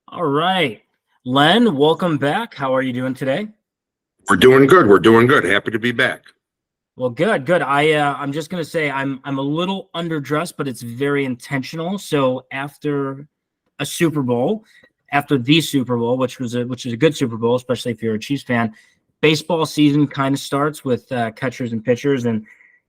All right. Len, welcome back. How are you doing today? We're doing good. We're doing good. Happy to be back. Well, good. I'm just gonna say I'm a little underdressed, but it's very intentional. So after a Super Bowl, after the Super Bowl, which is a good Super Bowl, especially if you're a Chiefs fan, baseball season kind of starts with catchers and pitchers. And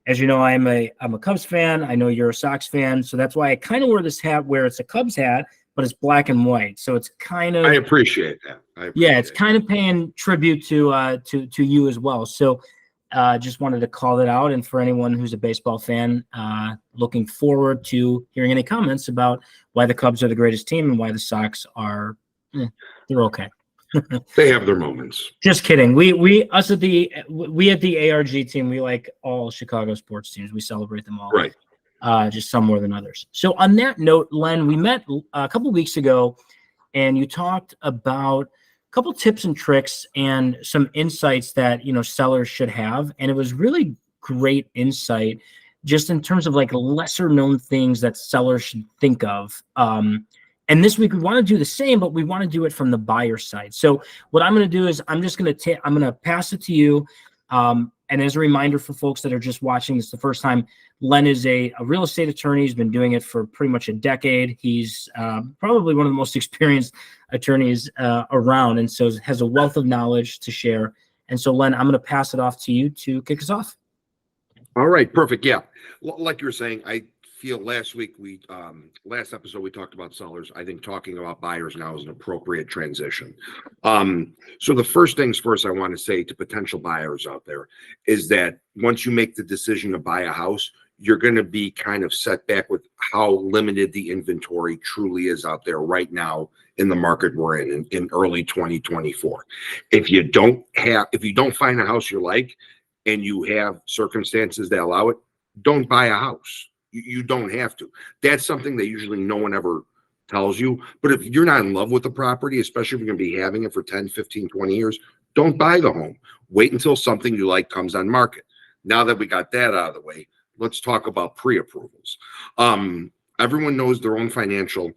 as you know, I'm a Cubs fan. I know you're a Sox fan, so that's why I kind of wear this hat where it's a Cubs hat, but it's black and white. So it's kind of I appreciate that. it's kind of paying tribute to you as well. So just wanted to call that out. And for anyone who's a baseball fan, looking forward to hearing any comments about why the Cubs are the greatest team and why the Sox are, they're okay. They have their moments. Just kidding. We at the ARG team, we like all Chicago sports teams. We celebrate them all. Right. Just some more than others. So on that note, Len, we met a couple weeks ago and you talked about couple tips and tricks and some insights that sellers should have, and it was really great insight just in terms of like lesser known things that sellers should think of. And this week we want to do the same, but we want to do it from the buyer side. So what I'm going to do is I'm going to pass it to you. And as a reminder for folks that are just watching this the first time, Len is a real estate attorney. He's been doing it for pretty much a decade. He's probably one of the most experienced attorneys around, and so has a wealth of knowledge to share. And so, Len, I'm going to pass it off to you to kick us off. All right, perfect. Yeah, like you were saying, I feel last episode we talked about sellers. I think talking about buyers now is an appropriate transition. So the first things first I want to say to potential buyers out there is that once you make the decision to buy a house, you're going to be kind of set back with how limited the inventory truly is out there right now in the market we're in early 2024. If you don't find a house you like and you have circumstances that allow it, don't buy a house. You don't have to. That's something that usually no one ever tells you. But if you're not in love with the property, especially if you're going to be having it for 10, 15, 20 years, don't buy the home. Wait until something you like comes on market. Now that we got that out of the way, let's talk about pre-approvals. Everyone knows their own financial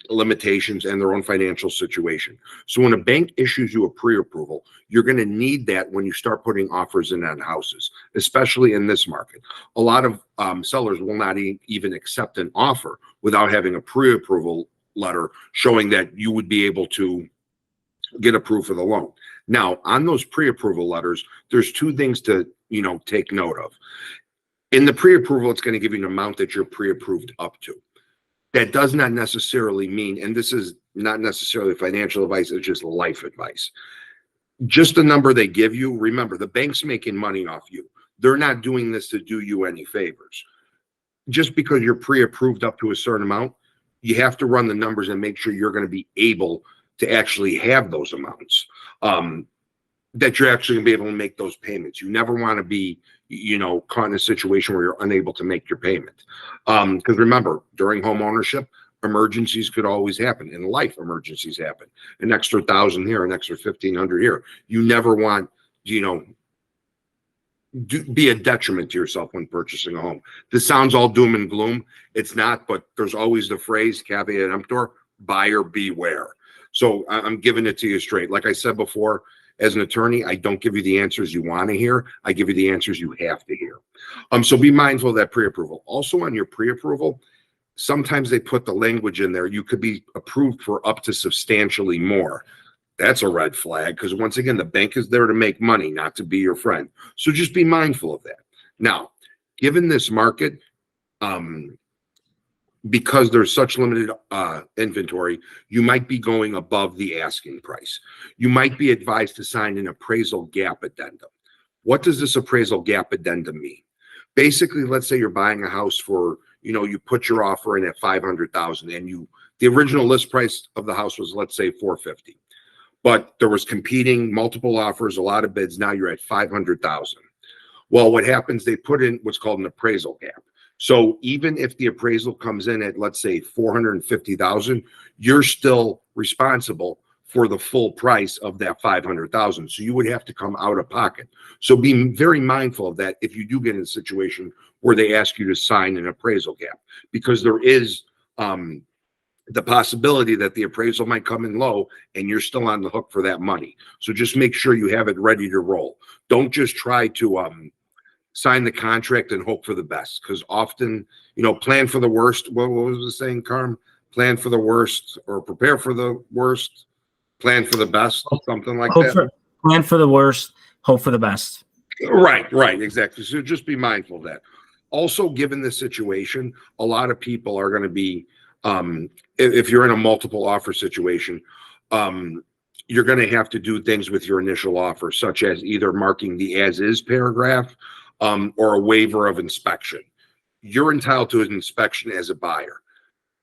limitations and their own financial situation. So when a bank issues you a pre-approval, you're going to need that when you start putting offers in on houses, especially in this market. A lot of sellers will not even accept an offer without having a pre-approval letter showing that you would be able to get approved for the loan. Now, on those pre-approval letters, there's two things to take note of. In the pre-approval, it's going to give you an amount that you're pre-approved up to. That does not necessarily mean, and this is not necessarily financial advice, it's just life advice. Just the number they give you, remember, the bank's making money off you. They're not doing this to do you any favors. Just because you're pre-approved up to a certain amount, you have to run the numbers and make sure you're going to be able to actually have those amounts, that you're actually going to be able to make those payments. You never want to be caught in a situation where you're unable to make your payment. Because remember, during home ownership, emergencies could always happen. In life, emergencies happen. An extra 1,000 here, an extra 1,500 here. You never want, be a detriment to yourself when purchasing a home. This sounds all doom and gloom. It's not, but there's always the phrase, caveat emptor, buyer beware. So I'm giving it to you straight. Like I said before, as an attorney, I don't give you the answers you want to hear. I give you the answers you have to hear. So be mindful of that pre-approval. Also on your pre-approval, sometimes they put the language in there. You could be approved for up to substantially more. That's a red flag because once again, the bank is there to make money, not to be your friend. So just be mindful of that. Now, given this market, because there's such limited inventory, you might be going above the asking price. You might be advised to sign an appraisal gap addendum. What does this appraisal gap addendum mean? Basically, let's say you're buying a house for, you put your offer in at $500,000 and the original list price of the house was, let's say, $450,000. But there was competing multiple offers, a lot of bids. Now you're at $500,000. Well, what happens, they put in what's called an appraisal gap. So even if the appraisal comes in at, let's say, $450,000, you're still responsible for the full price of that $500,000. So you would have to come out of pocket. So be very mindful of that if you do get in a situation where they ask you to sign an appraisal gap, because there is the possibility that the appraisal might come in low and you're still on the hook for that money. So just make sure you have it ready to roll. Don't just try to sign the contract and hope for the best, because often, plan for the worst. What was the saying, Carm? Plan for the worst, or prepare for the worst, plan for the best, something like that. Plan for the worst, hope for the best. Right, exactly. So just be mindful of that. Also, given the situation, a lot of people are going to be, if you're in a multiple offer situation, you're going to have to do things with your initial offer, such as either marking the as is paragraph or a waiver of inspection. You're entitled to an inspection as a buyer.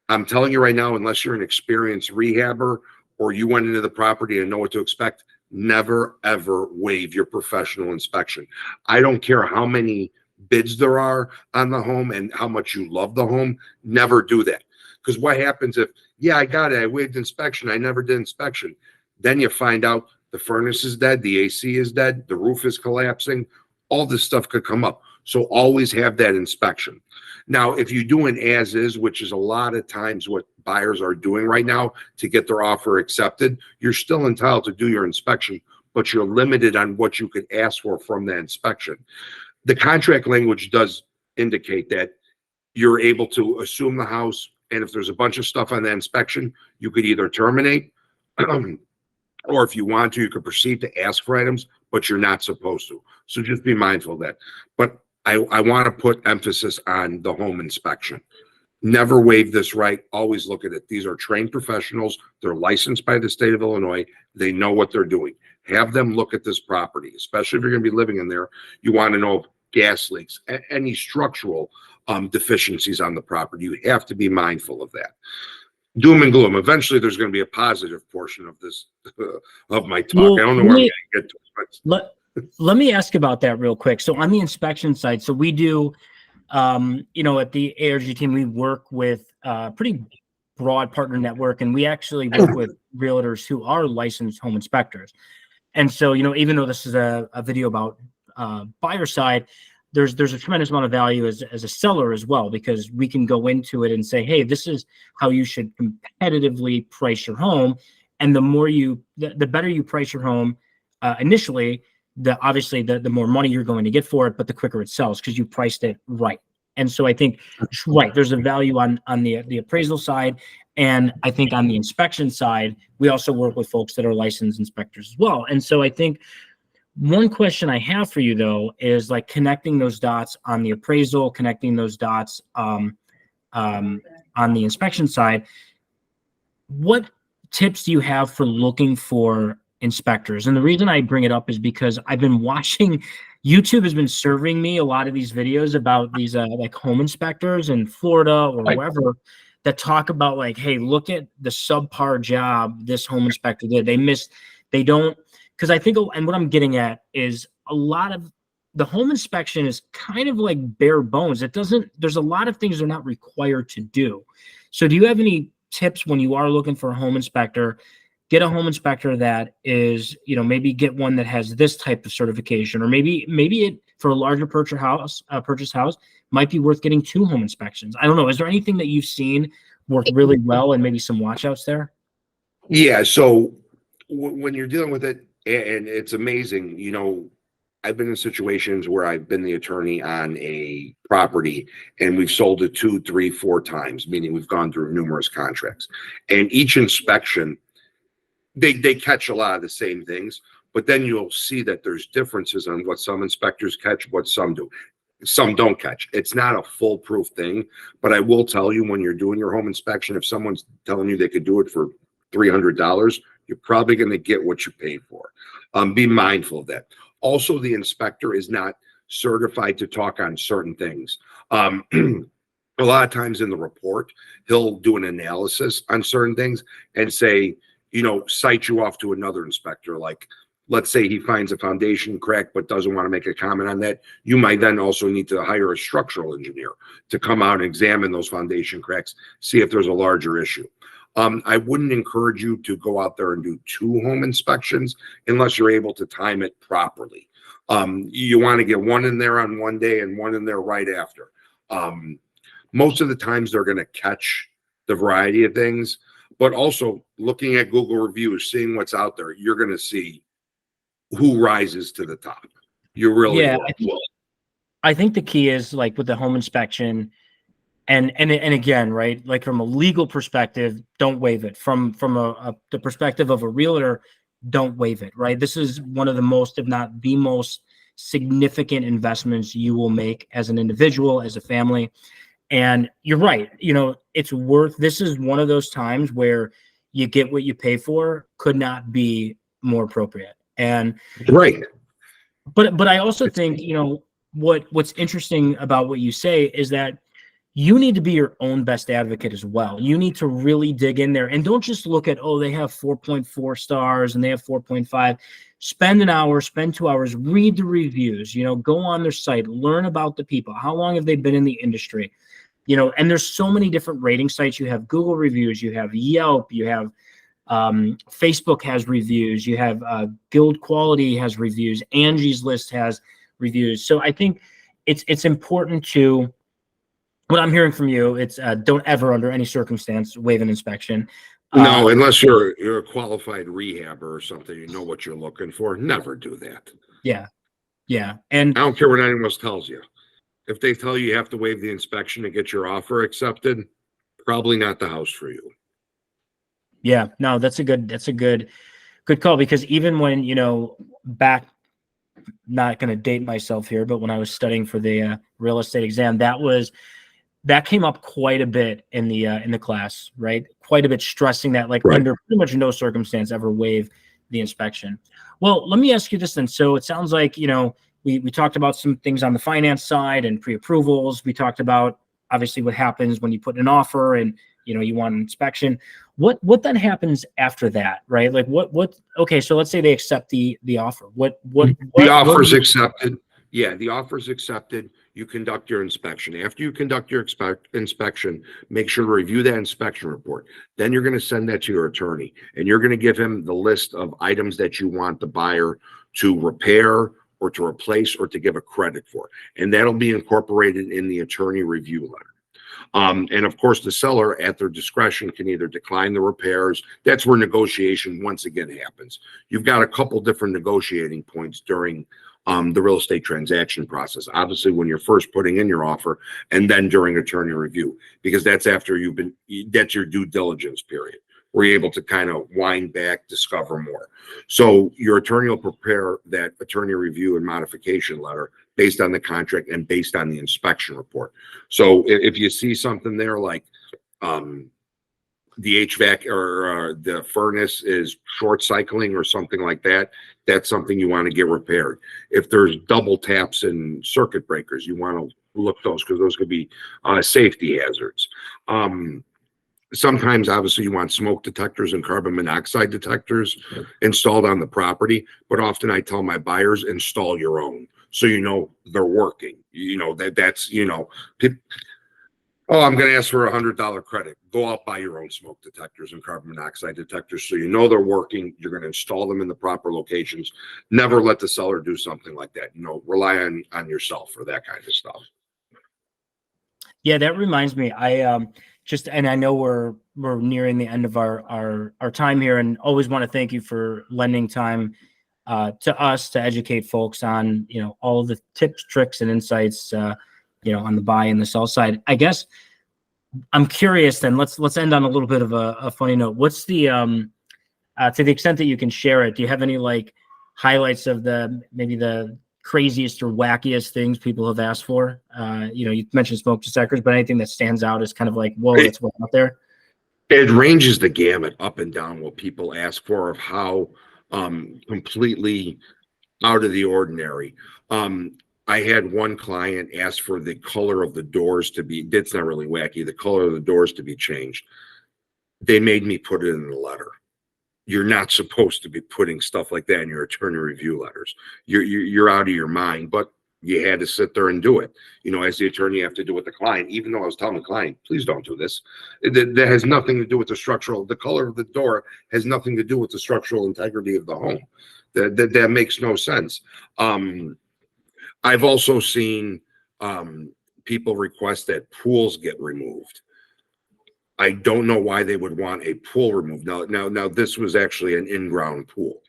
I'm telling you right now, unless you're an experienced rehabber or you went into the property and know what to expect, never, ever waive your professional inspection. I don't care how many bids there are on the home and how much you love the home, never do that. Because what happens if, yeah, I got it, I waived inspection, I never did inspection. Then you find out the furnace is dead, the AC is dead, the roof is collapsing, all this stuff could come up. So always have that inspection. Now, if you do an as is, which is a lot of times what buyers are doing right now to get their offer accepted, you're still entitled to do your inspection, but you're limited on what you could ask for from that inspection. The contract language does indicate that you're able to assume the house, and if there's a bunch of stuff on that inspection, you could either terminate, or if you want to, you could proceed to ask for items, but you're not supposed to. So just be mindful of that. But I want to put emphasis on the home inspection. Never waive this right. Always look at it. These are trained professionals. They're licensed by the state of Illinois. They know what they're doing. Have them look at this property, especially if you're going to be living in there. You want to know if gas leaks, any structural deficiencies on the property. You have to be mindful of that. Doom and gloom. Eventually, there's going to be a positive portion of this of my talk. Well, I don't know where I'm going to get to it. Let me ask about that real quick. So on the inspection side, so we do, at the ARG team, we work with a pretty broad partner network, and we actually work with realtors who are licensed home inspectors. And so, even though this is a video about buyer side, there's a tremendous amount of value as a seller as well, because we can go into it and say, hey, this is how you should competitively price your home. And the better you price your home initially, obviously the more money you're going to get for it, but the quicker it sells because you priced it right. And so I think, right, there's a value on the appraisal side. And I think on the inspection side, we also work with folks that are licensed inspectors as well. And so I think one question I have for you, though, is like connecting those dots on the appraisal, connecting those dots on the inspection side. What tips do you have for looking for inspectors? And the reason I bring it up is because I've been watching, YouTube has been serving me a lot of these videos about these like home inspectors in Florida or wherever that talk about like, hey, look at the subpar job this home inspector did. Because I think, and what I'm getting at is a lot of the home inspection is kind of like bare bones. There's a lot of things they're not required to do. So do you have any tips when you are looking for a home inspector? Get a home inspector that is, maybe get one that has this type of certification, or maybe it for a larger purchase house might be worth getting 2 home inspections. I don't know. Is there anything that you've seen work really well and maybe some watchouts there? Yeah. So when you're dealing with it, and it's amazing, I've been in situations where I've been the attorney on a property and we've sold it 2, 3, 4 times, meaning we've gone through numerous contracts, and each inspection, they catch a lot of the same things, but then you'll see that there's differences on what some inspectors catch, what some do. Some don't catch. It's not a foolproof thing, but I will tell you, when you're doing your home inspection, if someone's telling you they could do it for $300, you're probably going to get what you paid for. Be mindful of that. Also, the inspector is not certified to talk on certain things. A lot of times in the report, he'll do an analysis on certain things and say, cite you off to another inspector. Like, let's say he finds a foundation crack but doesn't want to make a comment on that. You might then also need to hire a structural engineer to come out and examine those foundation cracks, see if there's a larger issue. I wouldn't encourage you to go out there and do 2 home inspections unless you're able to time it properly. You want to get one in there on one day and one in there right after. Most of the times they're going to catch the variety of things, but also looking at Google reviews, seeing what's out there, you're going to see who rises to the top. You really Yeah, will. I think the key is like with the home inspection, and again, right, like from a legal perspective, don't waive it. From the perspective of a realtor, don't waive it. Right, this is one of the most, if not the most, significant investments you will make as an individual, as a family. And you're right. It's worth. This is one of those times where you get what you pay for. Could not be more appropriate. And Right. but I also think, what's interesting about what you say is that you need to be your own best advocate as well. You need to really dig in there and don't just look at, oh, they have 4.4 stars and they have 4.5. Spend an hour, spend 2 hours, read the reviews, go on their site, learn about the people. How long have they been in the industry? And there's so many different rating sites. You have Google reviews, you have Yelp, you have Facebook has reviews, you have Guild Quality has reviews, Angie's List has reviews. So I think it's important to, what I'm hearing from you, it's don't ever under any circumstance waive an inspection. No, unless you're a qualified rehabber or something, you know what you're looking for. Never do that. Yeah. And I don't care what anyone else tells you. If they tell you have to waive the inspection to get your offer accepted, probably not the house for you. yeah, no, that's a good call, because even when, back, not going to date myself here, but when I was studying for the real estate exam, that came up quite a bit in the class, right? Quite a bit, stressing that, like, Right. under pretty much no circumstance ever waive the inspection. Well, let me ask you this then. So it sounds like, we talked about some things on the finance side and pre-approvals. We talked about obviously what happens when you put in an offer and, you want an inspection. What then happens after that, right? Like okay, so let's say they accept the offer. The offer's accepted. Yeah, the offer's accepted. You conduct your inspection. After you conduct your inspection, make sure to review that inspection report. Then you're going to send that to your attorney, and you're going to give him the list of items that you want the buyer to repair or to replace or to give a credit for. And that'll be incorporated in the attorney review letter. And of course, the seller at their discretion can either decline the repairs. That's where negotiation once again happens. You've got a couple different negotiating points during the real estate transaction process. Obviously, when you're first putting in your offer, and then during attorney review, because that's after that's your due diligence period, where you're able to kind of wind back, discover more. So your attorney will prepare that attorney review and modification letter based on the contract and based on the inspection report. So if you see something there like the HVAC or the furnace is short cycling or something like that, that's something you want to get repaired. If there's double taps and circuit breakers, you want to look those, because those could be safety hazards. Sometimes, obviously, you want smoke detectors and carbon monoxide detectors installed on the property, but often I tell my buyers, install your own, so they're working. That's oh, I'm going to ask for $100 credit. Go out, buy your own smoke detectors and carbon monoxide detectors, so they're working. You're going to install them in the proper locations. Never let the seller do something like that. Rely on yourself for that kind of stuff. Yeah, that reminds me. And I know we're nearing the end of our time here, and always want to thank you for lending time to us to educate folks on all of the tips, tricks, and insights on the buy and the sell side. I guess I'm curious. Then let's end on a little bit of a funny note. What's the to the extent that you can share it? Do you have any highlights of maybe the craziest or wackiest things people have asked for? You mentioned smoke detectors, but anything that stands out is kind of like, whoa, that's what's out there. It ranges the gamut up and down what people ask for, of how completely out of the ordinary. I had one client ask for the color of the doors to be, that's not really wacky, the color of the doors to be changed. They made me put it in the letter. You're not supposed to be putting stuff like that in your attorney review letters. You're out of your mind, but you had to sit there and do it. As the attorney, you have to do it with the client, even though I was telling the client, please don't do this. That has nothing to do with the color of the door has nothing to do with the structural integrity of the home. That makes no sense. I've also seen people request that pools get removed. I don't know why they would want a pool removed. Now, this was actually an in-ground pool,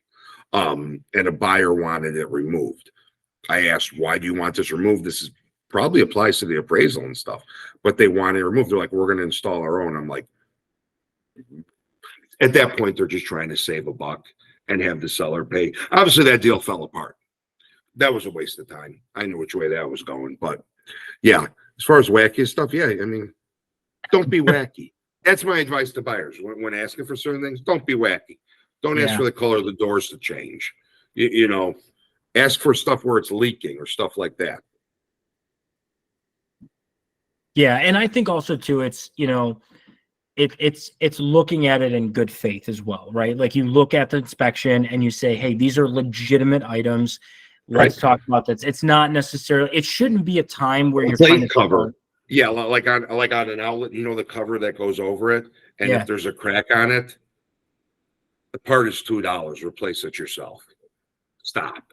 and a buyer wanted it removed. I asked, why do you want this removed? This is probably applies to the appraisal and stuff, but they want it removed. They're like, we're going to install our own. I'm like, at that point, they're just trying to save a buck and have the seller pay. Obviously, that deal fell apart. That was a waste of time. I knew which way that was going, but yeah, as far as wacky stuff, yeah, I mean, don't be wacky. That's my advice to buyers when asking for certain things. Don't be wacky. Don't ask for the color of the doors to change. You know, ask for stuff where it's leaking or stuff like that. Yeah, and I think also too, it's it's looking at it in good faith as well, right? Like you look at the inspection and you say, hey, these are legitimate items. Let's talk about this. It's not necessarily. It shouldn't be a time where you're trying to cover. Yeah, like on an outlet, you know, the cover that goes over it, and if there's a crack on it, the part is $2. Replace it yourself. Stop.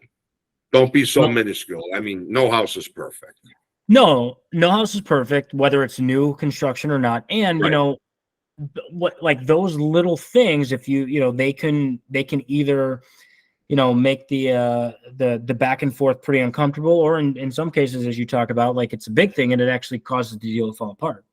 Don't be so minuscule. I mean, no house is perfect. No house is perfect, whether it's new construction or not. And you know, what like those little things, if they can either make the back and forth pretty uncomfortable, or in some cases, as you talk about, like it's a big thing and it actually causes the deal to fall apart.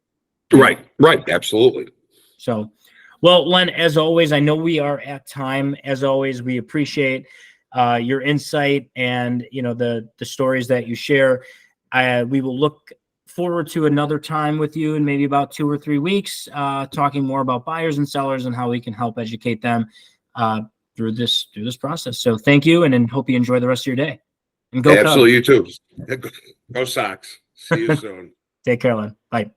Right, absolutely. So, well, Len, as always, I know we are at time. As always, we appreciate your insight and the stories that you share. We will look forward to another time with you in maybe about 2 or 3 weeks, talking more about buyers and sellers and how we can help educate them through this process. So thank you, and hope you enjoy the rest of your day. And go absolutely, Cubs. You too. Go Sox. See you soon. Take care, Len. Bye.